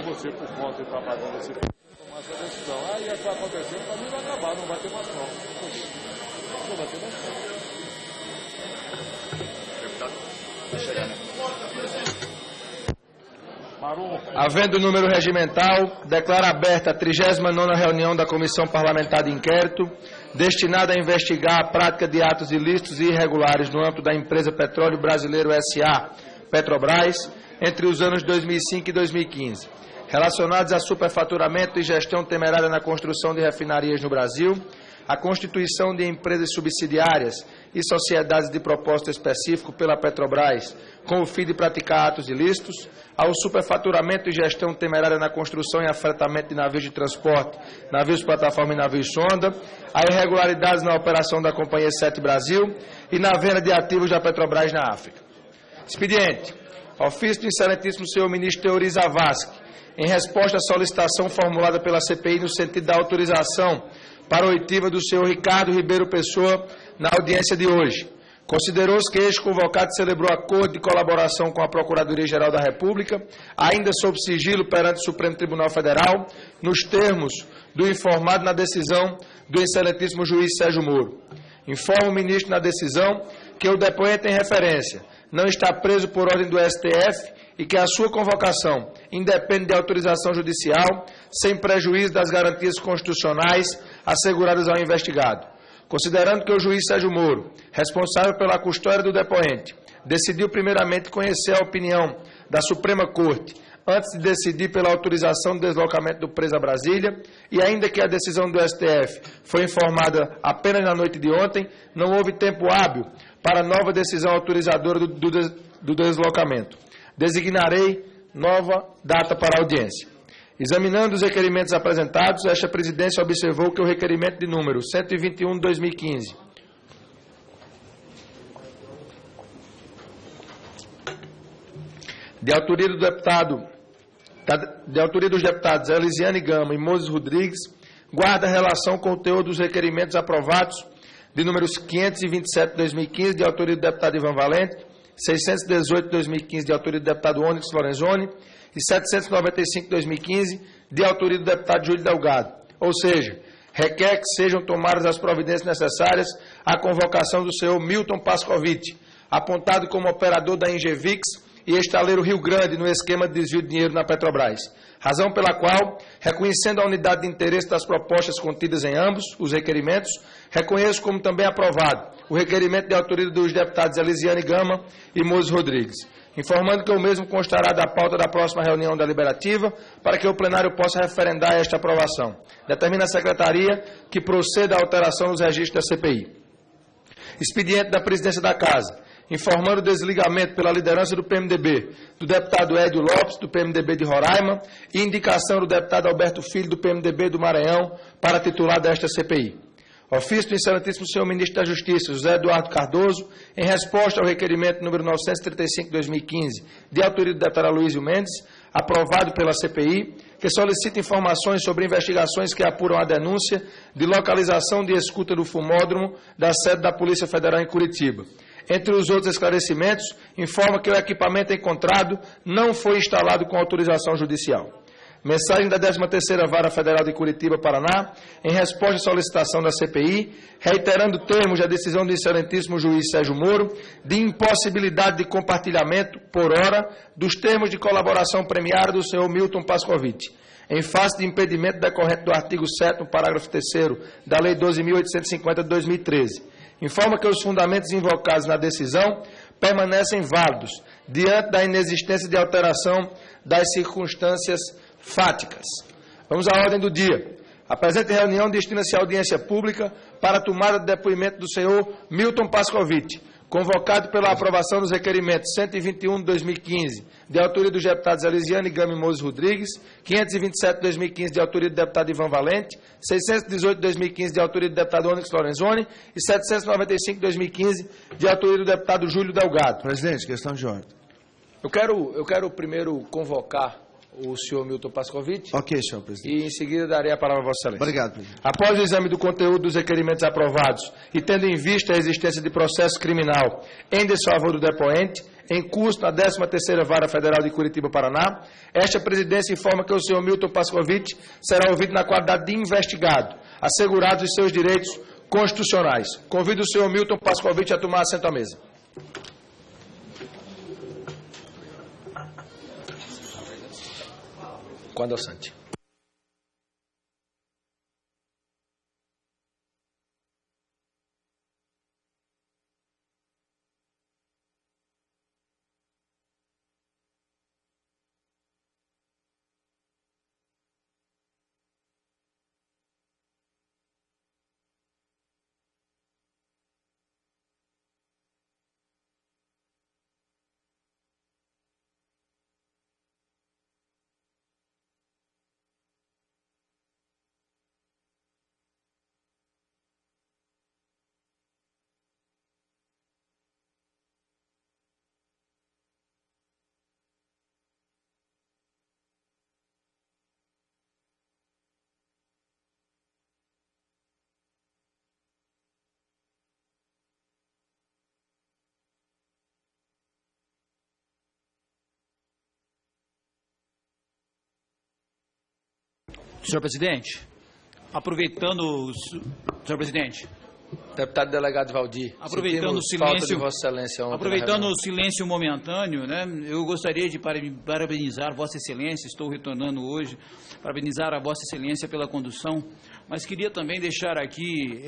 você, por conta de estar pagando esse tomar essa decisão. Aí é que vai acontecer, para mim vai acabar, não vai ter mais prova. Não vai ter mais prova. Deputado, vai chegar, né? Havendo número regimental, declaro aberta a 39ª reunião da Comissão Parlamentar de Inquérito, destinada a investigar a prática de atos ilícitos e irregulares no âmbito da empresa Petróleo Brasileiro S.A., Petrobras, entre os anos 2005 e 2015, relacionados a superfaturamento e gestão temerária na construção de refinarias no Brasil, a constituição de empresas subsidiárias e sociedades de propósito específico pela Petrobras, com o fim de praticar atos ilícitos, ao superfaturamento e gestão temerária na construção e afretamento de navios de transporte, navios plataforma e navios sonda, a irregularidades na operação da Companhia 7 Brasil e na venda de ativos da Petrobras na África. Expediente. Ofício do excelentíssimo senhor ministro Teori Zavascki, em resposta à solicitação formulada pela CPI no sentido da autorização para a oitiva do senhor Ricardo Ribeiro Pessoa na audiência de hoje. Considerou-se que este convocado celebrou acordo de colaboração com a Procuradoria-Geral da República, ainda sob sigilo perante o Supremo Tribunal Federal, nos termos do informado na decisão do excelentíssimo juiz Sérgio Moro. Informa o ministro na decisão que o depoente em referência não está preso por ordem do STF e que a sua convocação independe de autorização judicial, sem prejuízo das garantias constitucionais asseguradas ao investigado. Considerando que o juiz Sérgio Moro, responsável pela custódia do depoente, decidiu primeiramente conhecer a opinião da Suprema Corte antes de decidir pela autorização do deslocamento do preso a Brasília, e ainda que a decisão do STF foi informada apenas na noite de ontem, não houve tempo hábil para nova decisão autorizadora do deslocamento. Designarei nova data para a audiência. Examinando os requerimentos apresentados, esta presidência observou que o requerimento de número 121 de 2015, de autoria dos deputados Elisiane Gama e Moses Rodrigues, guarda relação com o teor dos requerimentos aprovados de números 527 de 2015, de autoria do deputado Ivan Valente, 618 de 2015, de autoria do deputado Onyx Lorenzoni, e 795 de 2015, de autoria do deputado Júlio Delgado. Ou seja, requer que sejam tomadas as providências necessárias à convocação do senhor Milton Pascovitch, apontado como operador da Ingevix e estaleiro Rio Grande no esquema de desvio de dinheiro na Petrobras. Razão pela qual, reconhecendo a unidade de interesse das propostas contidas em ambos os requerimentos, reconheço como também aprovado o requerimento de autoria dos deputados Elisiane Gama e Moses Rodrigues, informando que o mesmo constará da pauta da próxima reunião deliberativa para que o plenário possa referendar esta aprovação. Determina a Secretaria que proceda à alteração dos registros da CPI. Expediente da Presidência da Casa, informando o desligamento pela liderança do PMDB do deputado Edio Lopes, do PMDB de Roraima, e indicação do deputado Alberto Filho, do PMDB do Maranhão, para titular desta CPI. Ofício do excelentíssimo senhor ministro da Justiça, José Eduardo Cardoso, em resposta ao requerimento número 935 de 2015, de autoria do deputado Aloysio Mendes, aprovado pela CPI, que solicita informações sobre investigações que apuram a denúncia de localização de escuta do fumódromo da sede da Polícia Federal em Curitiba. Entre os outros esclarecimentos, informa que o equipamento encontrado não foi instalado com autorização judicial. Mensagem da 13ª Vara Federal de Curitiba, Paraná, em resposta à solicitação da CPI, reiterando termos da decisão do excelentíssimo juiz Sérgio Moro de impossibilidade de compartilhamento, por hora, dos termos de colaboração premiada do senhor Milton Pascovitch, em face de impedimento decorrente do artigo 7º, parágrafo 3º da Lei 12.850 de 2013. Informa que os fundamentos invocados na decisão permanecem válidos, diante da inexistência de alteração das circunstâncias fáticas. Vamos à ordem do dia. A presente reunião destina-se à audiência pública para a tomada de depoimento do senhor Milton Pascovitch, convocado pela aprovação dos requerimentos 121 de 2015, de autoria dos deputados Elisiane Gama e Moses Rodrigues, 527 de 2015, de autoria do deputado Ivan Valente, 618 de 2015, de autoria do deputado Onyx Lorenzoni, e 795 de 2015, de autoria do deputado Júlio Delgado. Presidente, questão de ordem. Eu quero primeiro convocar o senhor Milton Pascovitch. Ok, senhor presidente. E em seguida darei a palavra a Vossa Excelência. Obrigado, presidente. Após o exame do conteúdo dos requerimentos aprovados e tendo em vista a existência de processo criminal em desfavor do depoente, em curso na 13ª Vara Federal de Curitiba, Paraná. Esta presidência informa que o senhor Milton Pascovitch será ouvido na qualidade de investigado, assegurados os seus direitos constitucionais. Convido o senhor Milton Pascovitch a tomar assento à mesa. Quando Sante. Senhor presidente, aproveitando, senhor presidente, Deputado delegado Valdir, aproveitando o falta silêncio, de Vossa Excelência ontem aproveitando o silêncio momentâneo, né, eu gostaria de parabenizar Vossa Excelência, estou retornando hoje, parabenizar a Vossa Excelência pela condução, mas queria também deixar aqui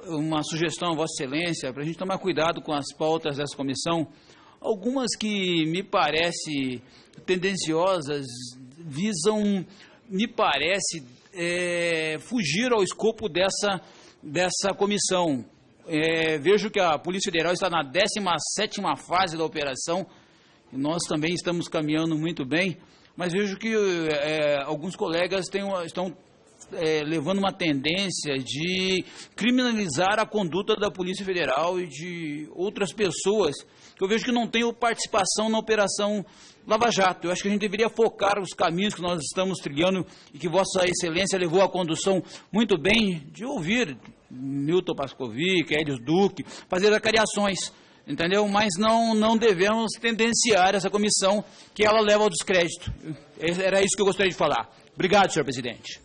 uma sugestão a Vossa Excelência, para a gente tomar cuidado com as pautas dessa comissão, algumas que me parecem tendenciosas, visam, me parece, fugir ao escopo dessa comissão. Vejo que a Polícia Federal está na 17ª fase da operação, e nós também estamos caminhando muito bem, mas vejo que alguns colegas estão levando uma tendência de criminalizar a conduta da Polícia Federal e de outras pessoas, que eu vejo que não têm participação na Operação Lava Jato. Eu acho que a gente deveria focar os caminhos que nós estamos trilhando e que Vossa Excelência levou a condução muito bem, de ouvir Milton Pascovitch, Hélio Duque, fazer acariações, entendeu? Mas não devemos tendenciar essa comissão, que ela leva ao descrédito. Era isso que eu gostaria de falar. Obrigado, senhor presidente.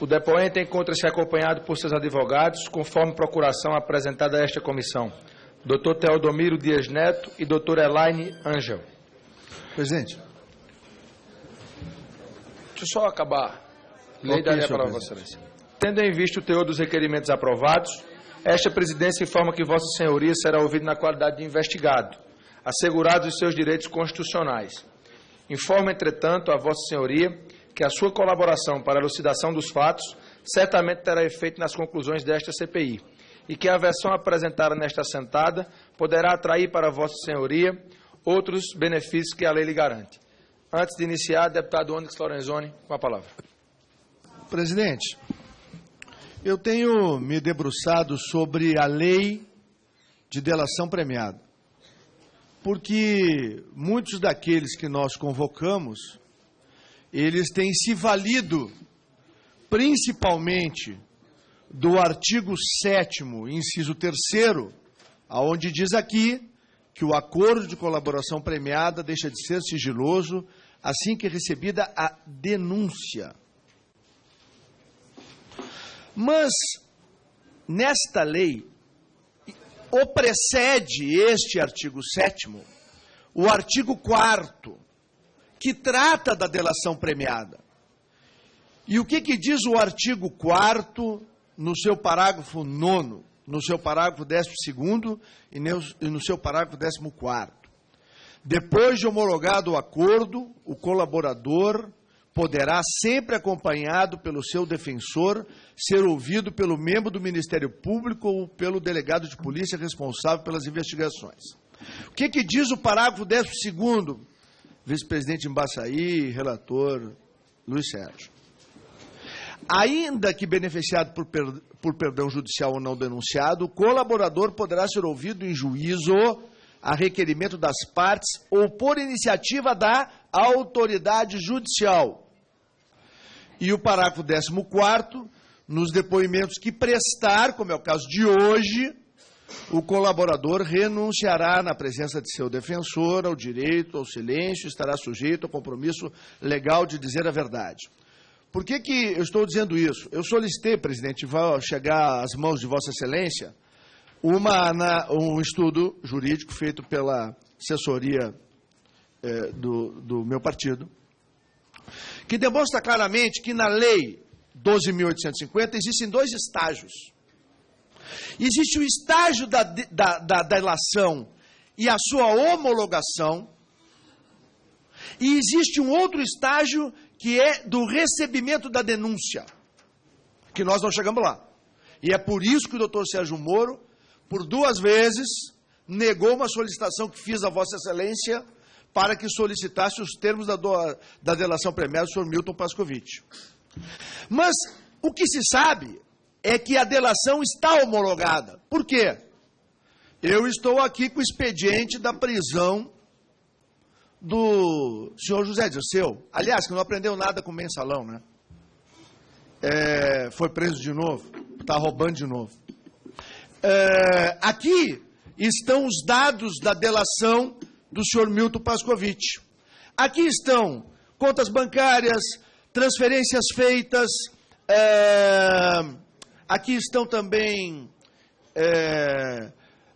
O depoente encontra-se acompanhado por seus advogados, conforme procuração apresentada a esta comissão. Dr. Teodomiro Dias Neto e Dr. Elaine Ângel. Presidente. Deixa eu só acabar. Lei daria para Vossa Excelência. Tendo em vista o teor dos requerimentos aprovados, esta presidência informa que Vossa Senhoria será ouvido na qualidade de investigado, assegurados os seus direitos constitucionais. Informa, entretanto, a Vossa Senhoria que a sua colaboração para a elucidação dos fatos certamente terá efeito nas conclusões desta CPI e que a versão apresentada nesta assentada poderá atrair para Vossa Senhoria outros benefícios que a lei lhe garante. Antes de iniciar, deputado Onyx Lorenzoni, com a palavra. Presidente, eu tenho me debruçado sobre a lei de delação premiada, porque muitos daqueles que nós convocamos, eles têm se valido, principalmente, do artigo 7º, inciso 3º, aonde diz aqui que o acordo de colaboração premiada deixa de ser sigiloso assim que recebida a denúncia. Mas, nesta lei, o precede este artigo 7º, o artigo 4º, que trata da delação premiada. E o que diz o artigo 4º no seu parágrafo 9º, no seu parágrafo 12º e no seu parágrafo 14º? Depois de homologado o acordo, o colaborador poderá, sempre acompanhado pelo seu defensor, ser ouvido pelo membro do Ministério Público ou pelo delegado de polícia responsável pelas investigações. O que diz o parágrafo 12º, vice-presidente Embaçaí, relator Luiz Sérgio? ainda que beneficiado por perdão judicial ou não denunciado, o colaborador poderá ser ouvido em juízo a requerimento das partes ou por iniciativa da autoridade judicial. E o parágrafo 14º, nos depoimentos que prestar, como é o caso de hoje, o colaborador renunciará na presença de seu defensor ao direito ao silêncio e estará sujeito ao compromisso legal de dizer a verdade. Por que eu estou dizendo isso? Eu solicitei, presidente, vai chegar às mãos de Vossa Excelência, um estudo jurídico feito pela assessoria do meu partido, que demonstra claramente que na Lei 12.850 existem dois estágios. Existe o estágio da delação e a sua homologação, e existe um outro estágio que é do recebimento da denúncia, que nós não chegamos lá. E é por isso que o doutor Sérgio Moro, por 2 vezes, negou uma solicitação que fiz a Vossa Excelência para que solicitasse os termos da delação premiada do senhor Milton Pascovitch. Mas o que se sabe é que a delação está homologada. Por quê? Eu estou aqui com o expediente da prisão do senhor José Dirceu. Aliás, que não aprendeu nada com o mensalão, né? Foi preso de novo, está roubando de novo. Aqui estão os dados da delação do senhor Milton Pascovitch. Aqui estão contas bancárias, transferências feitas, aqui estão também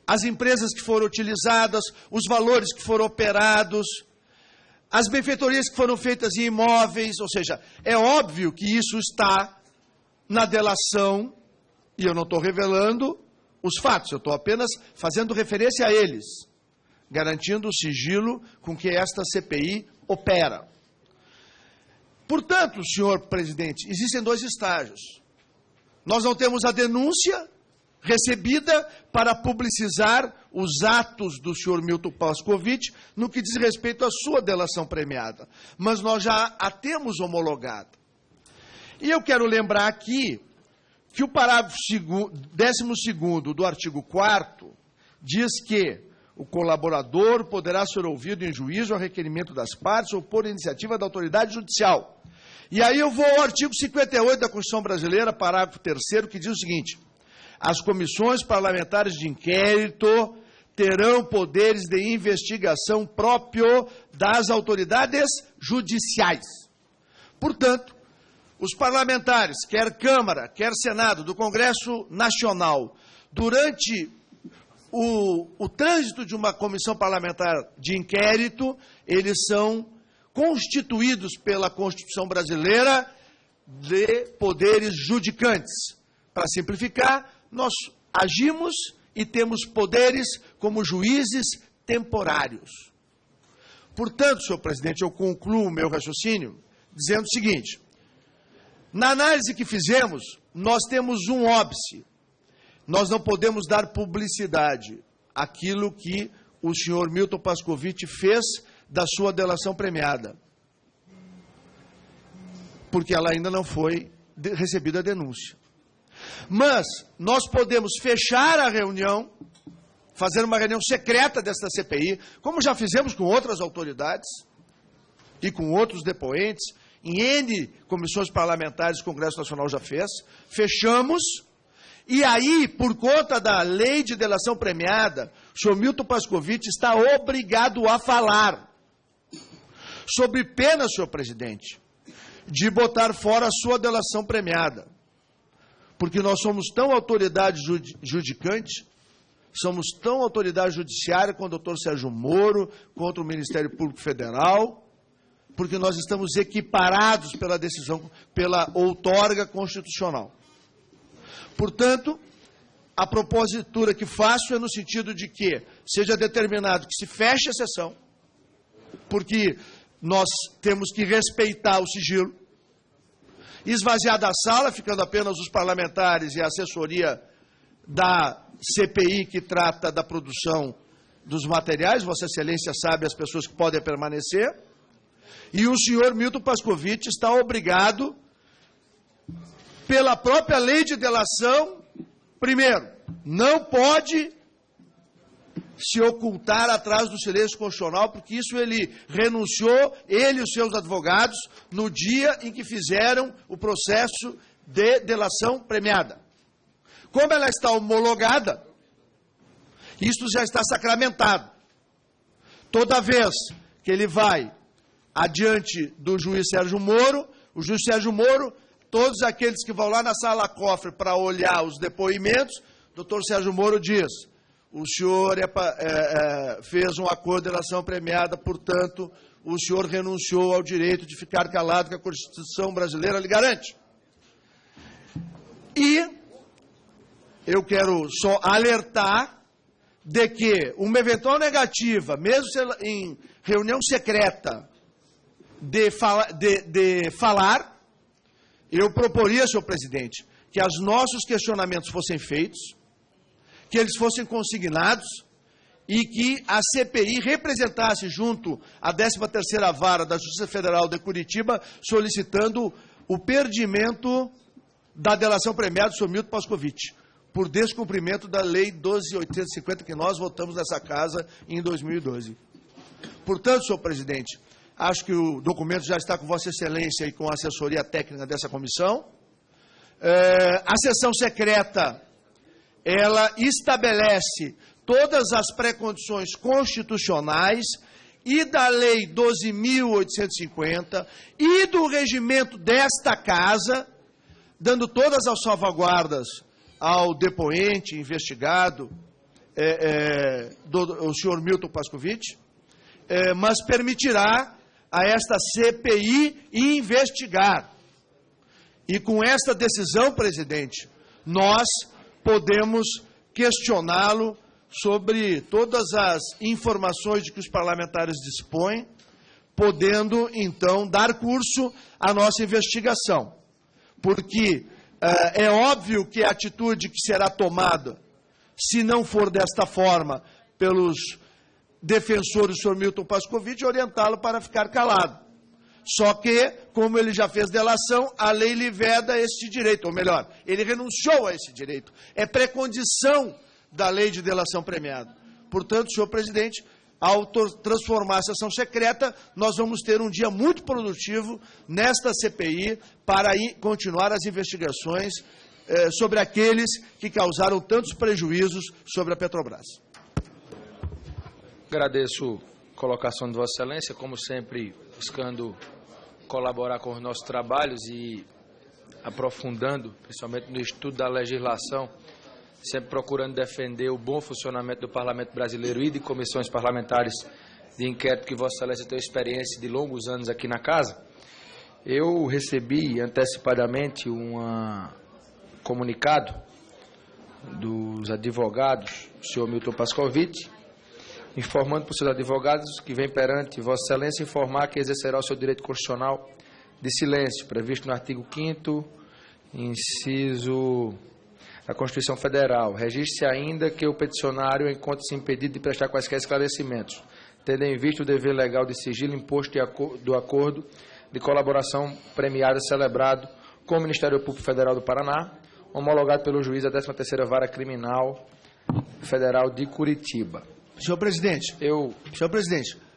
as empresas que foram utilizadas, os valores que foram operados, as benfeitorias que foram feitas em imóveis, ou seja, é óbvio que isso está na delação, e eu não estou revelando os fatos, eu estou apenas fazendo referência a eles, garantindo o sigilo com que esta CPI opera. Portanto, senhor presidente, existem 2 estágios. Nós não temos a denúncia recebida para publicizar os atos do senhor Milton Pascovitch no que diz respeito à sua delação premiada. Mas nós já a temos homologada. E eu quero lembrar aqui que o parágrafo 12º do artigo 4º diz que o colaborador poderá ser ouvido em juízo a requerimento das partes ou por iniciativa da autoridade judicial. E aí eu vou ao artigo 58 da Constituição Brasileira, parágrafo 3º, que diz o seguinte: as comissões parlamentares de inquérito terão poderes de investigação próprio das autoridades judiciais. Portanto, os parlamentares, quer Câmara, quer Senado, do Congresso Nacional, durante o trânsito de uma comissão parlamentar de inquérito, eles são constituídos pela Constituição brasileira de poderes judicantes. Para simplificar, nós agimos e temos poderes como juízes temporários. Portanto, senhor presidente, eu concluo o meu raciocínio dizendo o seguinte: na análise que fizemos, nós temos um óbice. Nós não podemos dar publicidade àquilo que o senhor Milton Pascovitch fez da sua delação premiada, porque ela ainda não foi recebida a denúncia. Mas nós podemos fechar a reunião, fazer uma reunião secreta desta CPI, como já fizemos com outras autoridades e com outros depoentes, em N comissões parlamentares, o Congresso Nacional já fez, fechamos, e aí, por conta da lei de delação premiada, o senhor Milton Pascovitch está obrigado a falar, sob pena, senhor presidente, de botar fora a sua delação premiada, porque nós somos tão autoridade judicante, somos tão autoridade judiciária quanto o doutor Sérgio Moro, contra o Ministério Público Federal, porque nós estamos equiparados pela decisão, pela outorga constitucional. Portanto, a propositura que faço é no sentido de que seja determinado que se feche a sessão, porque nós temos que respeitar o sigilo, esvaziar da sala, ficando apenas os parlamentares e a assessoria da CPI que trata da produção dos materiais, Vossa Excelência sabe as pessoas que podem permanecer, e o senhor Milton Pascovitch está obrigado pela própria lei de delação, primeiro, não pode se ocultar atrás do silêncio constitucional, porque isso ele renunciou, ele e os seus advogados, no dia em que fizeram o processo de delação premiada. Como ela está homologada, isso já está sacramentado. Toda vez que ele vai adiante do juiz Sérgio Moro, o juiz Sérgio Moro, todos aqueles que vão lá na sala cofre para olhar os depoimentos, o doutor Sérgio Moro diz: o senhor fez um acordo de delação premiada, portanto, o senhor renunciou ao direito de ficar calado que a Constituição brasileira lhe garante. E eu quero só alertar de que uma eventual negativa, mesmo em reunião secreta, de falar, eu proporia, senhor presidente, que os nossos questionamentos fossem feitos, que eles fossem consignados e que a CPI representasse junto à 13ª Vara da Justiça Federal de Curitiba, solicitando o perdimento da delação premiada do senhor Milton Pascovitch, por descumprimento da Lei 12.850, que nós votamos nessa casa em 2012. Portanto, senhor presidente, acho que o documento já está com Vossa Excelência e com a assessoria técnica dessa comissão. A sessão secreta, ela estabelece todas as pré-condições constitucionais e da Lei 12.850 e do regimento desta casa, dando todas as salvaguardas ao depoente, investigado, o senhor Milton Pascovitch, mas permitirá a esta CPI investigar. E com esta decisão, presidente, nós podemos questioná-lo sobre todas as informações de que os parlamentares dispõem, podendo, então, dar curso à nossa investigação. Porque é óbvio que a atitude que será tomada, se não for desta forma, pelos defensores do senhor Milton Pascovitch, orientá-lo para ficar calado. Só que, como ele já fez delação, a lei lhe veda este direito, ou melhor, ele renunciou a esse direito. É pré-condição da lei de delação premiada. Portanto, senhor presidente, ao transformar a sessão secreta, nós vamos ter um dia muito produtivo nesta CPI para continuar as investigações sobre aqueles que causaram tantos prejuízos sobre a Petrobras. Agradeço a colocação de Vossa Excelência, como sempre, buscando colaborar com os nossos trabalhos e aprofundando, principalmente no estudo da legislação, sempre procurando defender o bom funcionamento do Parlamento brasileiro e de comissões parlamentares de inquérito, que Vossa Excelência tem experiência de longos anos aqui na casa. Eu recebi antecipadamente um comunicado dos advogados do senhor Milton Pascovitch, informando para os seus advogados que vem perante Vossa Excelência informar que exercerá o seu direito constitucional de silêncio, previsto no artigo 5º, inciso da Constituição Federal. Registre-se ainda que o peticionário encontre-se impedido de prestar quaisquer esclarecimentos, tendo em vista o dever legal de sigilo imposto do acordo de colaboração premiada celebrado com o Ministério Público Federal do Paraná, homologado pelo juiz da 13ª Vara Criminal Federal de Curitiba. Senhor presidente,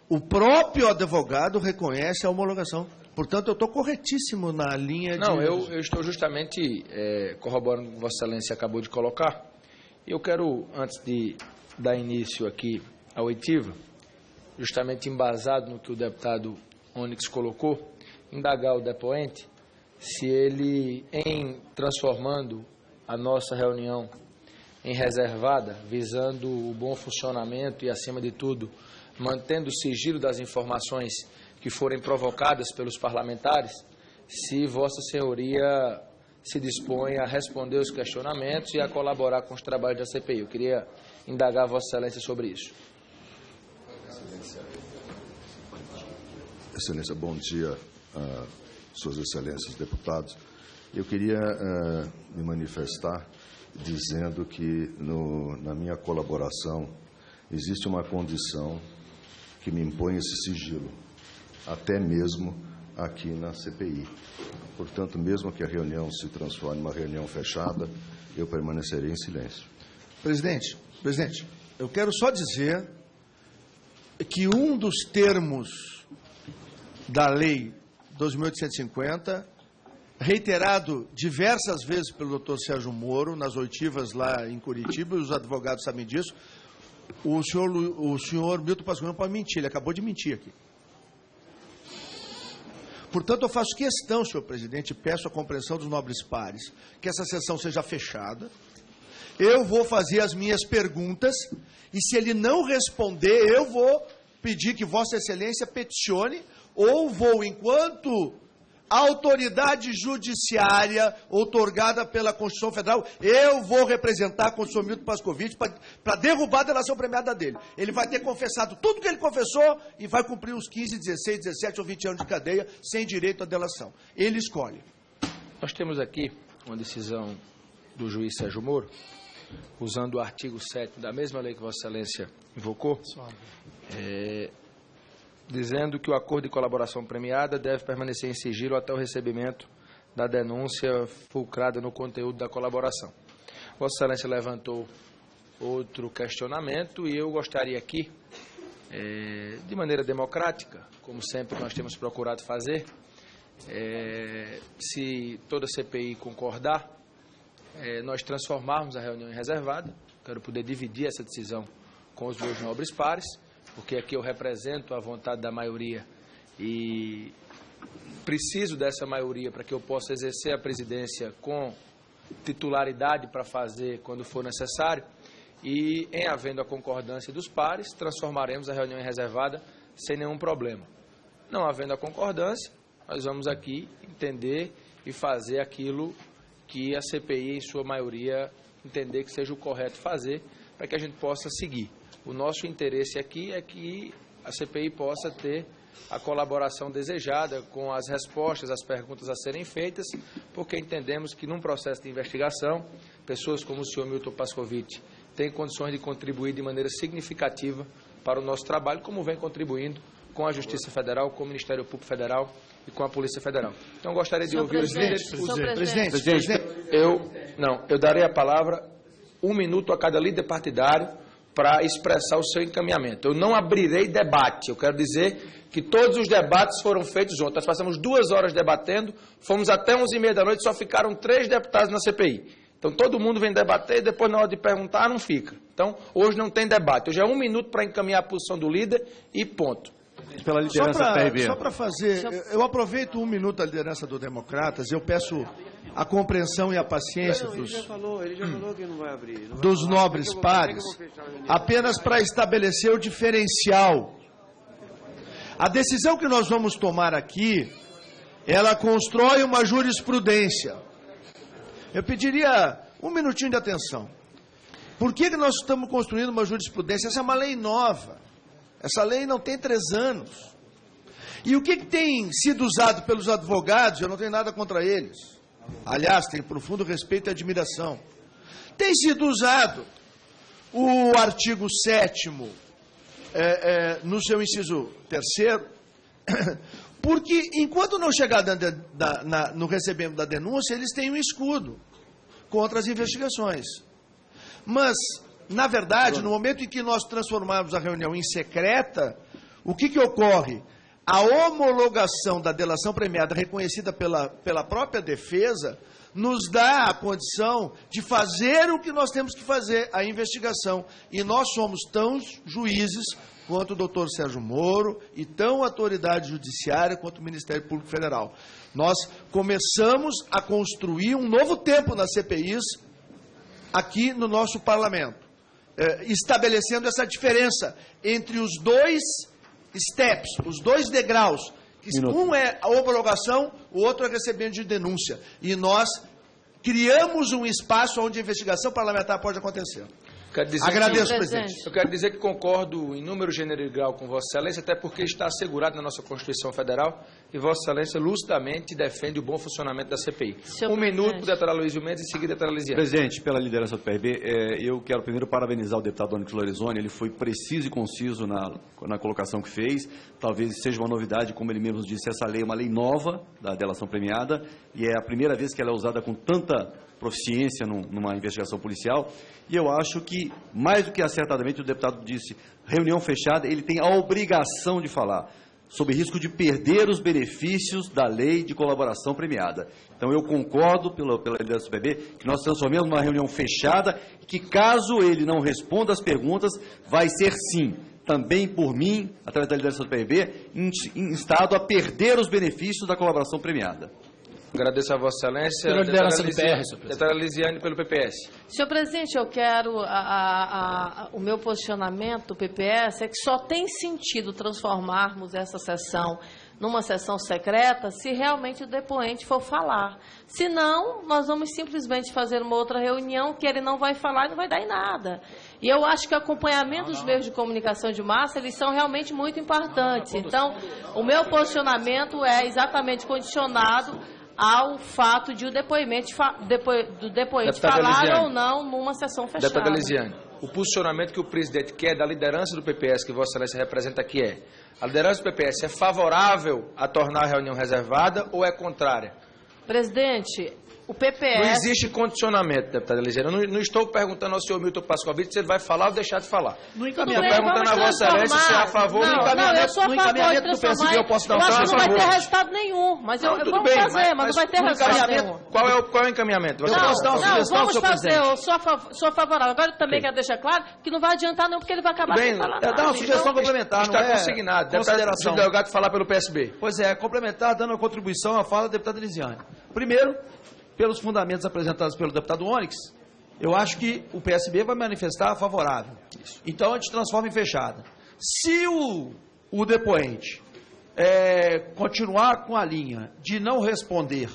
o próprio advogado reconhece a homologação. Portanto, eu estou corretíssimo na linha de... Não, eu estou justamente corroborando o que Vossa Excelência acabou de colocar. Eu quero, antes de dar início aqui à oitiva, justamente embasado no que o deputado Onyx colocou, indagar o depoente se ele, em transformando a nossa reunião em reservada, visando o bom funcionamento e, acima de tudo, mantendo o sigilo das informações que forem provocadas pelos parlamentares, se Vossa Senhoria se dispõe a responder os questionamentos e a colaborar com os trabalhos da CPI. Eu queria indagar Vossa Excelência sobre isso. Excelência, bom dia, Suas Excelências, deputados. Eu queria me manifestar dizendo que na minha colaboração existe uma condição que me impõe esse sigilo, até mesmo aqui na CPI. Portanto, mesmo que a reunião se transforme em uma reunião fechada, eu permanecerei em silêncio. Presidente, eu quero só dizer que um dos termos da Lei 2.850, reiterado diversas vezes pelo doutor Sérgio Moro, nas oitivas lá em Curitiba, e os advogados sabem disso, o senhor Milton Pascoal não pode mentir, ele acabou de mentir aqui. Portanto, eu faço questão, senhor presidente, e peço a compreensão dos nobres pares, que essa sessão seja fechada. Eu vou fazer as minhas perguntas, e se ele não responder, eu vou pedir que Vossa Excelência peticione, ou vou, enquanto autoridade judiciária outorgada pela Constituição Federal, eu vou representar com o senhor Milton Pascovitch para derrubar a delação premiada dele. Ele vai ter confessado tudo que ele confessou e vai cumprir os 15, 16, 17 ou 20 anos de cadeia sem direito à delação. Ele escolhe. Nós temos aqui uma decisão do juiz Sérgio Moro, usando o artigo 7 da mesma lei que Vossa Excelência invocou, dizendo que o acordo de colaboração premiada deve permanecer em sigilo até o recebimento da denúncia fulcrada no conteúdo da colaboração. Vossa Excelência levantou outro questionamento e eu gostaria aqui, de maneira democrática, como sempre nós temos procurado fazer, se toda a CPI concordar, nós transformarmos a reunião em reservada. Quero poder dividir essa decisão com os meus nobres pares, porque aqui eu represento a vontade da maioria e preciso dessa maioria para que eu possa exercer a presidência com titularidade para fazer quando for necessário, e, em havendo a concordância dos pares, transformaremos a reunião em reservada sem nenhum problema. Não havendo a concordância, nós vamos aqui entender e fazer aquilo que a CPI, em sua maioria, entender que seja o correto fazer, para que a gente possa seguir. O nosso interesse aqui é que a CPI possa ter a colaboração desejada com as respostas às perguntas a serem feitas, porque entendemos que num processo de investigação, pessoas como o senhor Milton Pascovitch têm condições de contribuir de maneira significativa para o nosso trabalho, como vem contribuindo com a Justiça Federal, com o Ministério Público Federal e com a Polícia Federal. Então, gostaria de ouvir os líderes. Presidente, eu darei a palavra 1 minuto a cada líder partidário para expressar o seu encaminhamento. Eu não abrirei debate. Eu quero dizer que todos os debates foram feitos ontem. Nós passamos 2 horas debatendo, fomos até 11h30 da noite, só ficaram 3 deputados na CPI. Então, todo mundo vem debater e depois, na hora de perguntar, não fica. Então, hoje não tem debate. Hoje é 1 minuto para encaminhar a posição do líder e ponto. Pela liderança da PRB. Só para fazer, eu aproveito 1 minuto da liderança do Democratas, eu peço a compreensão e a paciência Ele já falou que não vai abrir. Dos nobres pares, apenas para estabelecer o diferencial. A decisão que nós vamos tomar aqui, ela constrói uma jurisprudência. Eu pediria 1 minutinho de atenção. Por que nós estamos construindo uma jurisprudência? Essa é uma lei nova. Essa lei não tem 3 anos. E o que tem sido usado pelos advogados, eu não tenho nada contra eles. Aliás, tenho profundo respeito e admiração. Tem sido usado o artigo 7º, no seu inciso 3º, porque enquanto não chegar no recebimento da denúncia, eles têm um escudo contra as investigações. Mas, na verdade, no momento em que nós transformarmos a reunião em secreta, o que ocorre? A homologação da delação premiada reconhecida pela própria defesa nos dá a condição de fazer o que nós temos que fazer, a investigação. E nós somos tão juízes quanto o doutor Sérgio Moro e tão autoridade judiciária quanto o Ministério Público Federal. Nós começamos a construir um novo tempo nas CPIs aqui no nosso parlamento, estabelecendo essa diferença entre os 2 steps, os 2 degraus. Um é a homologação, o outro é o recebimento de denúncia. E nós criamos um espaço onde a investigação parlamentar pode acontecer. Agradeço, presidente. Eu quero dizer que concordo em número, gênero e grau com Vossa Excelência, até porque está assegurado na nossa Constituição Federal e Vossa Excelência lucidamente defende o bom funcionamento da CPI. Minuto para o deputado Aloysio Mendes e em seguida a deputada Lisiane. Presidente, pela liderança do PRB, eu quero primeiro parabenizar o deputado Onyx Lorenzoni. Ele foi preciso e conciso na colocação que fez. Talvez seja uma novidade, como ele mesmo disse, essa lei é uma lei nova da delação premiada e é a primeira vez que ela é usada com tanta proficiência numa investigação policial, e eu acho que, mais do que acertadamente, o deputado disse, reunião fechada, ele tem a obrigação de falar, sob risco de perder os benefícios da lei de colaboração premiada. Então, eu concordo pela liderança do PB que nós transformemos numa reunião fechada, que caso ele não responda as perguntas, vai ser sim, também por mim, através da liderança do PB, instado a perder os benefícios da colaboração premiada. Agradeço a Vossa Excelência. Pela liderança do PR, senhor Deputada Lisiane, pelo PPS. Senhor presidente, eu quero o meu posicionamento do PPS é que só tem sentido transformarmos essa sessão numa sessão secreta se realmente o depoente for falar. Senão, nós vamos simplesmente fazer uma outra reunião que ele não vai falar e não vai dar em nada. E eu acho que o acompanhamento dos meios de comunicação de massa, eles são realmente muito importantes. Então, o meu posicionamento é exatamente condicionado ao fato de o depoente falar ou não numa sessão fechada. Deputada Lisiane, o posicionamento que o presidente quer da liderança do PPS, que Vossa Excelência representa aqui a liderança do PPS é favorável a tornar a reunião reservada ou é contrária? Presidente, o PPS... Não existe condicionamento, deputada Lisiane. Eu não estou perguntando ao senhor Milton Pascovitch se ele vai falar ou deixar de falar. No Estou encaminhamento, perguntando a Vossa Excelência se é a favor não, do encaminhamento. eu sou a favor de transformar. eu posso dar eu um acho que não vai ter favor. resultado nenhum. Mas Não, tudo vamos bem, fazer, mas não vai ter resultado nenhum. Qual é o encaminhamento? Eu posso dar uma sugestão, vamos senhor fazer, presidente? eu sou favorável. Agora eu também quero deixar claro que não vai adiantar não, porque ele vai acabar sem falar nada. Dar uma sugestão complementar, não Está é consignado. consideração. O delegado falar pelo PSB. Pois é, complementar, dando uma contribuição à fala da deputada Lisiane. Primeiro, pelos fundamentos apresentados pelo deputado Onyx, eu acho que o PSB vai manifestar favorável. Então, a gente transforma em fechada. Se o depoente continuar com a linha de não responder,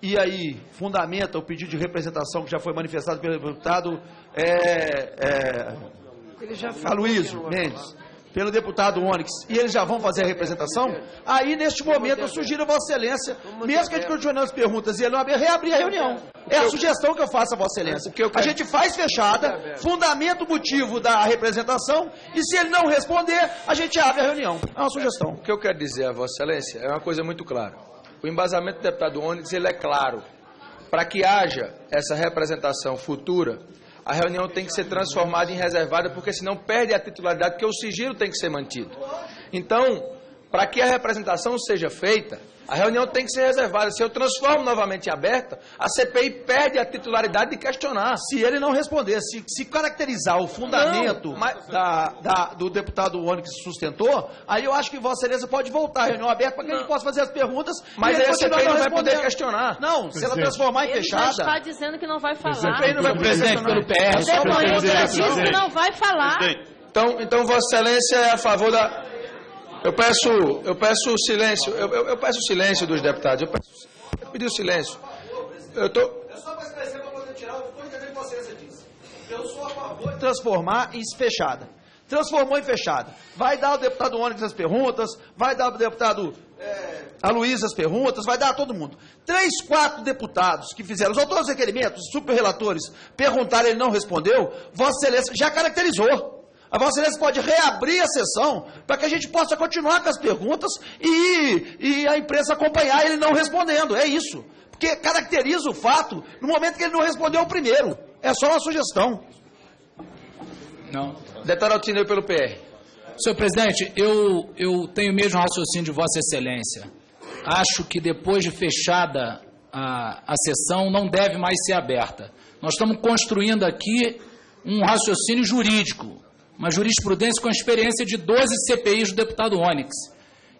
e aí fundamenta o pedido de representação que já foi manifestado pelo deputado Aloysio Mendes, pelo deputado Onyx, e eles já vão fazer a representação, aí, neste momento, eu sugiro a Vossa Excelência, mesmo que a gente continue as perguntas e ele não reabrir a reunião. É a sugestão que eu faço a Vossa Excelência. A gente faz fechada, fundamenta o motivo da representação, e se ele não responder, a gente abre a reunião. É uma sugestão. O que eu quero dizer a Vossa Excelência é uma coisa muito clara. O embasamento do deputado Onyx, ele é claro. Para que haja essa representação futura, a reunião tem que ser transformada em reservada, porque senão perde a titularidade, porque o sigilo tem que ser mantido. Então, para que a representação seja feita, a reunião tem que ser reservada. Se eu transformo novamente em aberta, a CPI perde a titularidade de questionar. Se ele não responder, se caracterizar o fundamento do deputado Onyx sustentou, aí eu acho que Vossa Excelência pode voltar à reunião aberta para que a gente possa fazer as perguntas. Mas aí a CPI não vai poder questionar. Não, se ela transformar em fechada... Ele já está dizendo que não vai falar. Presidente, pelo PR. O depoente já disse que não vai falar. Então Vossa Excelência é a favor da... Eu peço o silêncio. Eu peço o silêncio dos deputados. Eu pedi o silêncio. Só para esclarecer, para poder tirar o que Vossa Excelência disse. Eu sou a favor de transformar em fechada. Transformou em fechada. Vai dar ao deputado Onyx as perguntas, vai dar ao deputado Aloysio as perguntas, vai dar a todo mundo. 3, 4 deputados que fizeram os autores dos requerimentos, super-relatores, perguntaram e ele não respondeu, Vossa Excelência já caracterizou. A Vossa Excelência pode reabrir a sessão para que a gente possa continuar com as perguntas e a imprensa acompanhar ele não respondendo. É isso. Porque caracteriza o fato no momento que ele não respondeu o primeiro. É só uma sugestão. Não. Deputado Altineu pelo PR. Senhor presidente, eu tenho o mesmo raciocínio de Vossa Excelência. Acho que depois de fechada a sessão não deve mais ser aberta. Nós estamos construindo aqui um raciocínio jurídico, uma jurisprudência com a experiência de 12 CPIs do deputado Onyx.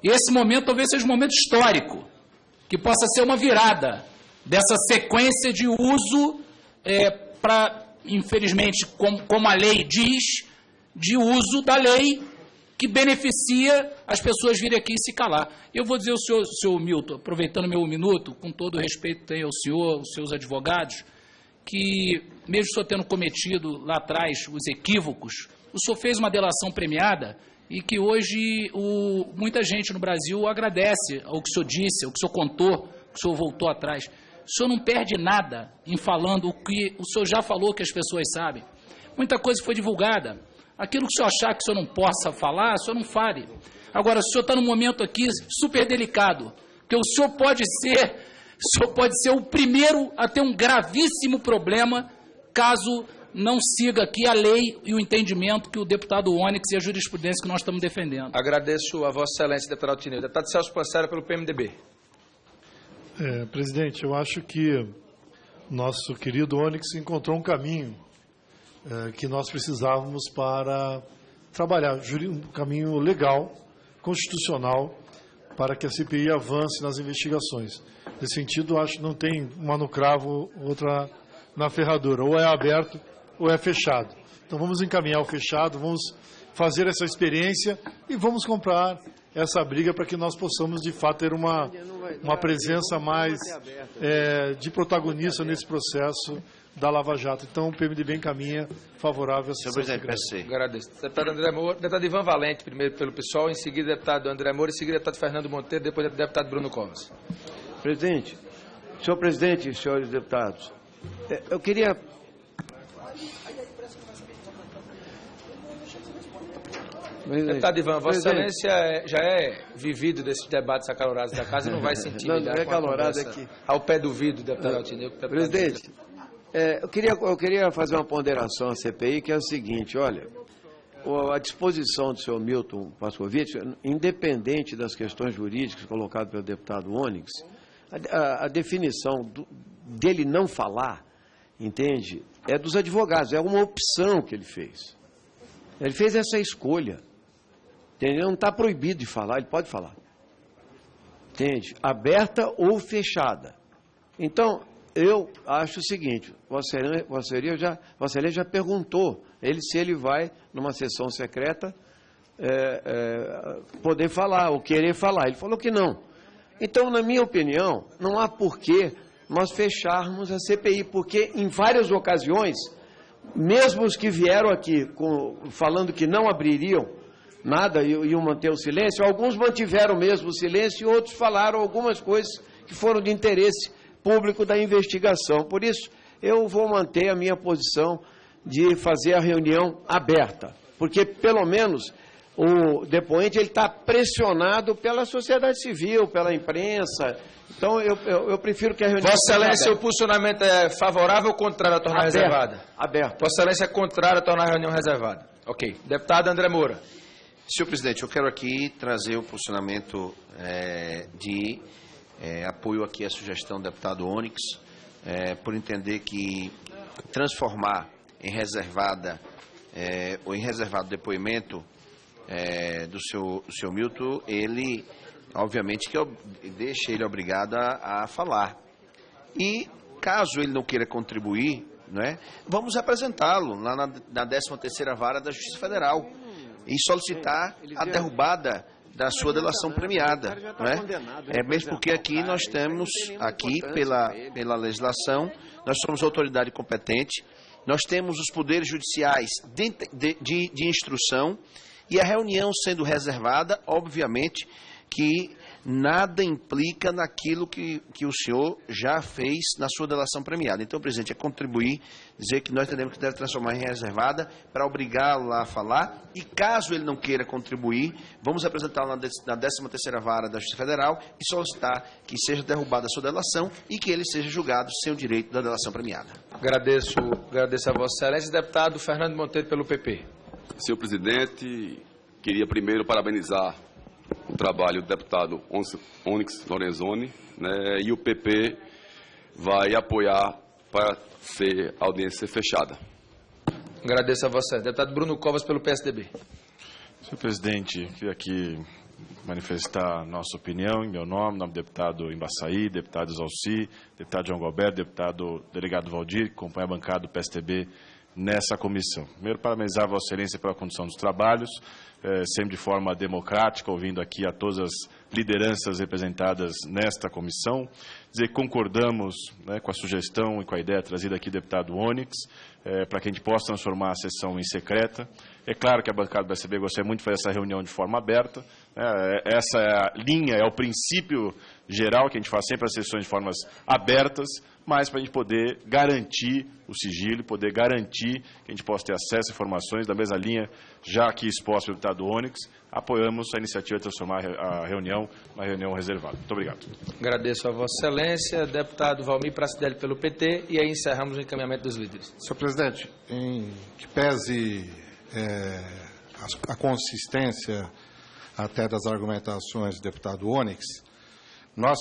E esse momento talvez seja um momento histórico, que possa ser uma virada dessa sequência de uso para, infelizmente, como a lei diz, de uso da lei que beneficia as pessoas virem aqui e se calar. Eu vou dizer ao senhor Milton, aproveitando meu minuto, com todo o respeito que tenho ao senhor, aos seus advogados, que, mesmo o senhor tendo cometido lá atrás os equívocos, o senhor fez uma delação premiada e que hoje muita gente no Brasil agradece ao que o senhor disse, ao que o senhor contou, que o senhor voltou atrás. O senhor não perde nada em falando o que o senhor já falou que as pessoas sabem. Muita coisa foi divulgada. Aquilo que o senhor achar que o senhor não possa falar, o senhor não fale. Agora, o senhor está num momento aqui super delicado, porque o senhor pode ser o primeiro a ter um gravíssimo problema caso não siga aqui a lei e o entendimento que o deputado Onyx e a jurisprudência que nós estamos defendendo. Agradeço a Vossa Excelência, deputado Altineu. Deputado Celso Pancera, pelo PMDB. Presidente, eu acho que nosso querido Onyx encontrou um caminho que nós precisávamos para trabalhar, um caminho legal, constitucional, para que a CPI avance nas investigações. Nesse sentido, acho que não tem uma no cravo, outra na ferradura. Ou é aberto ou é fechado. Então vamos encaminhar o fechado, vamos fazer essa experiência e vamos comprar essa briga para que nós possamos, de fato, ter uma presença mais de protagonista nesse processo da Lava Jato. Então, o PMDB encaminha favorável a essa secretaria. Agradeço. Deputado André Moura, deputado Ivan Valente, primeiro pelo PSOL, em seguida deputado André Moura, em seguida deputado Fernando Monteiro, depois deputado Bruno Covas. Presidente, senhor presidente, senhores deputados, eu queria... Deputado Ivan, Vossa Excelência já é vivido desses debates acalorados da casa e não vai se intimidar não é calorado aqui. Ao pé do vidro, deputado Altineu. Presidente, eu queria fazer uma ponderação à CPI, que é o seguinte, olha, a disposição do senhor Milton Pascovitch, independente das questões jurídicas colocadas pelo deputado Onyx, a definição dele não falar, entende, é dos advogados, é uma opção que ele fez. Ele fez essa escolha. Entende? Ele não está proibido de falar, ele pode falar. Entende? Aberta ou fechada. Então, eu acho o seguinte, Vossa Excelência já perguntou se ele vai, numa sessão secreta, poder falar ou querer falar. Ele falou que não. Então, na minha opinião, não há porquê nós fecharmos a CPI, porque em várias ocasiões, mesmo os que vieram aqui falando que não abririam nada e iam manter o silêncio, alguns mantiveram mesmo o silêncio e outros falaram algumas coisas que foram de interesse público da investigação. Por isso, eu vou manter a minha posição de fazer a reunião aberta, porque, pelo menos, o depoente está pressionado pela sociedade civil, pela imprensa. Então, eu prefiro que a reunião... Vossa Excelência, o posicionamento é favorável ou contrário a tornar reservada? Aberto. Vossa Excelência é contrário a tornar a reunião reservada. Ok. Deputado André Moura. Senhor presidente, eu quero aqui trazer o posicionamento de apoio aqui à sugestão do deputado Onyx, por entender que transformar em reservada ou em reservado depoimento do seu Milton, ele, obviamente, que deixa ele obrigado a falar. E, caso ele não queira contribuir, vamos apresentá-lo lá na 13ª Vara da Justiça Federal e solicitar a derrubada da sua delação premiada. Mesmo porque aqui nós temos, pela legislação, nós somos autoridade competente, nós temos os poderes judiciais de instrução, e a reunião sendo reservada, obviamente, que nada implica naquilo que o senhor já fez na sua delação premiada. Então, presidente, é contribuir, dizer que nós entendemos que deve transformar em reservada para obrigá-lo a falar, e caso ele não queira contribuir, vamos apresentá-lo na 13ª Vara da Justiça Federal e solicitar que seja derrubada a sua delação e que ele seja julgado sem o direito da delação premiada. Agradeço a Vossa Excelência. Deputado Fernando Monteiro, pelo PP. Senhor presidente, queria primeiro parabenizar o trabalho do deputado Onyx Lorenzoni, e o PP vai apoiar para ser a audiência fechada. Agradeço a Vossa Excelência. Deputado Bruno Covas, pelo PSDB. Senhor presidente, queria aqui manifestar nossa opinião, em meu nome do deputado Embaçaí, deputado Exalci, deputado João Galberto, deputado delegado Valdir, que acompanha a bancada do PSDB nessa comissão. Primeiro, parabenizar a Vossa Excelência pela condução dos trabalhos, sempre de forma democrática, ouvindo aqui a todas lideranças representadas nesta comissão, dizer que concordamos, né, com a sugestão e com a ideia trazida aqui do deputado Onyx, para que a gente possa transformar a sessão em secreta. É claro que a bancada do PSB gostaria muito de fazer essa reunião de forma aberta. Essa é a linha, é o princípio geral, que a gente faz sempre as sessões de formas abertas, mas para a gente poder garantir o sigilo, poder garantir que a gente possa ter acesso a informações da mesma linha, já aqui exposta pelo deputado Onyx, apoiamos a iniciativa de transformar a reunião numa reunião reservada. Muito obrigado. Agradeço a Vossa Excelência, deputado Valmir Pracidelli pelo PT, e aí encerramos o encaminhamento dos líderes. Senhor presidente, em que pese a consistência até das argumentações do deputado Onyx, nós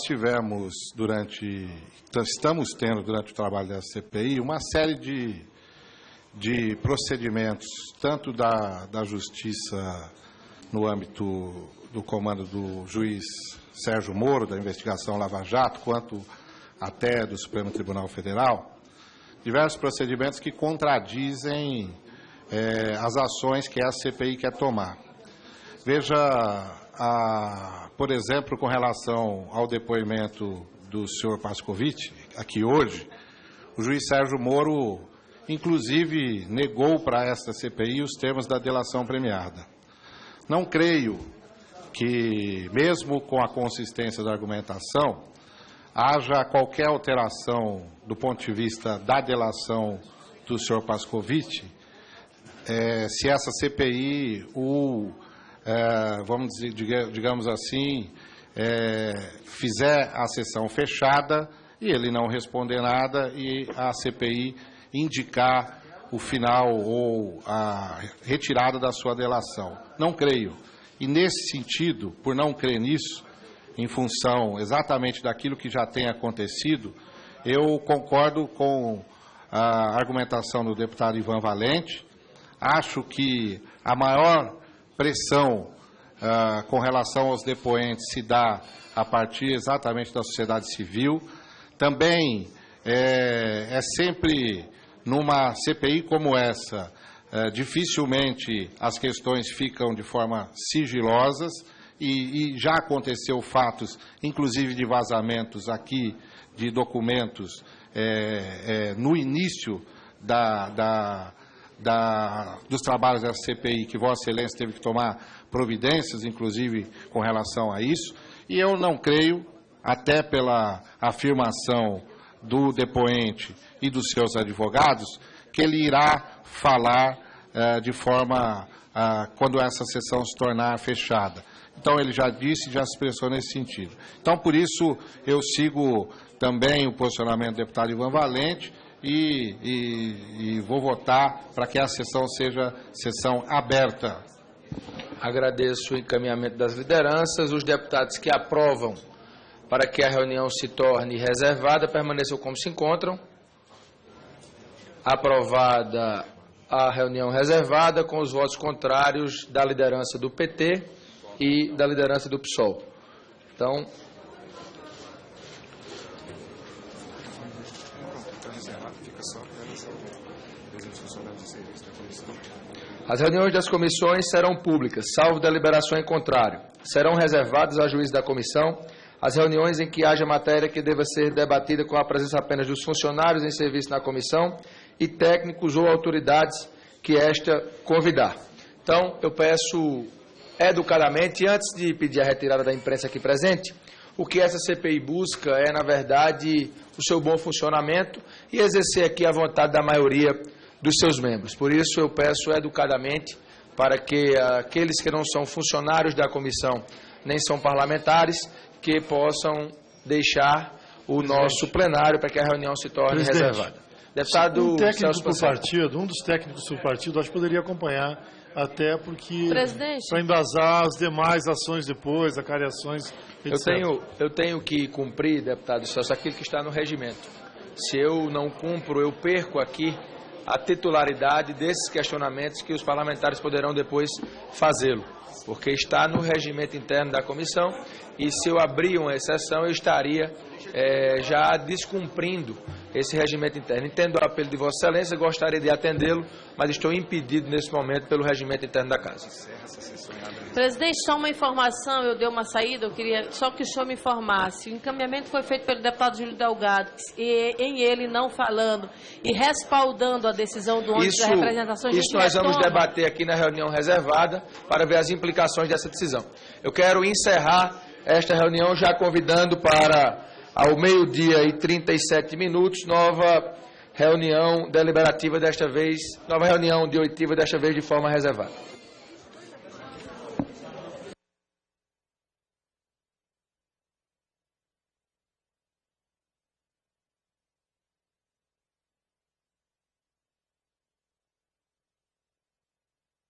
estamos tendo durante o trabalho da CPI uma série de procedimentos, tanto da Justiça no âmbito do comando do juiz Sérgio Moro, da investigação Lava Jato, quanto até do Supremo Tribunal Federal, diversos procedimentos que contradizem as ações que a CPI quer tomar. Veja, por exemplo, com relação ao depoimento do senhor Pascovitch, aqui hoje, o juiz Sérgio Moro, inclusive, negou para esta CPI os termos da delação premiada. Não creio que, mesmo com a consistência da argumentação, haja qualquer alteração do ponto de vista da delação do senhor Pascovitch, se essa CPI digamos assim, fizer a sessão fechada e ele não responder nada e a CPI indicar o final ou a retirada da sua delação. Não creio. E, nesse sentido, por não crer nisso, em função exatamente daquilo que já tem acontecido, eu concordo com a argumentação do deputado Ivan Valente. Acho que a maior pressão com relação aos depoentes se dá a partir exatamente da sociedade civil. Também é sempre numa CPI como essa, dificilmente as questões ficam de forma sigilosas e já aconteceu fatos, inclusive de vazamentos aqui de documentos no início dos trabalhos da CPI, que Vossa Excelência teve que tomar providências, inclusive com relação a isso, e eu não creio, até pela afirmação do depoente e dos seus advogados, que ele irá falar de forma quando essa sessão se tornar fechada. Então, ele já disse, já se expressou nesse sentido. Então, por isso, eu sigo também o posicionamento do deputado Ivan Valente e vou votar para que a sessão seja sessão aberta. Agradeço o encaminhamento das lideranças. Os deputados que aprovam para que a reunião se torne reservada permaneçam como se encontram. Aprovada a reunião reservada, com os votos contrários da liderança do PT e da liderança do PSOL. Então, as reuniões das comissões serão públicas, salvo deliberação em contrário. Serão reservadas a juízo da comissão as reuniões em que haja matéria que deva ser debatida com a presença apenas dos funcionários em serviço na comissão e técnicos ou autoridades que esta convidar. Então, eu peço educadamente, antes de pedir a retirada da imprensa aqui presente, o que essa CPI busca é, na verdade, o seu bom funcionamento e exercer aqui a vontade da maioria dos seus membros. Por isso, eu peço educadamente para que aqueles que não são funcionários da comissão, nem são parlamentares, que possam deixar o nosso plenário para que a reunião se torne reservada. Deputado um técnico por partido, um dos técnicos do partido, acho que poderia acompanhar, até porque para embasar as demais ações depois, acariações, etc. Eu tenho que cumprir, deputado Celso, aquilo que está no regimento. Se eu não cumpro, eu perco aqui a titularidade desses questionamentos que os parlamentares poderão depois fazê-lo, porque está no regimento interno da comissão e se eu abrir uma exceção, eu estaria já descumprindo esse regimento interno. Entendo o apelo de Vossa Excelência, gostaria de atendê-lo, mas estou impedido nesse momento pelo regimento interno da Casa. Presidente, só uma informação, eu dei uma saída, eu queria só que o senhor me informasse. O encaminhamento foi feito pelo deputado Júlio Delgado, e em ele não falando e respaldando a decisão do ônibus da representação. Isso nós vamos debater aqui na reunião reservada para ver as implicações dessa decisão. Eu quero encerrar esta reunião já convidando para ao 12h37, nova reunião deliberativa desta vez, nova reunião de oitiva desta vez de forma reservada.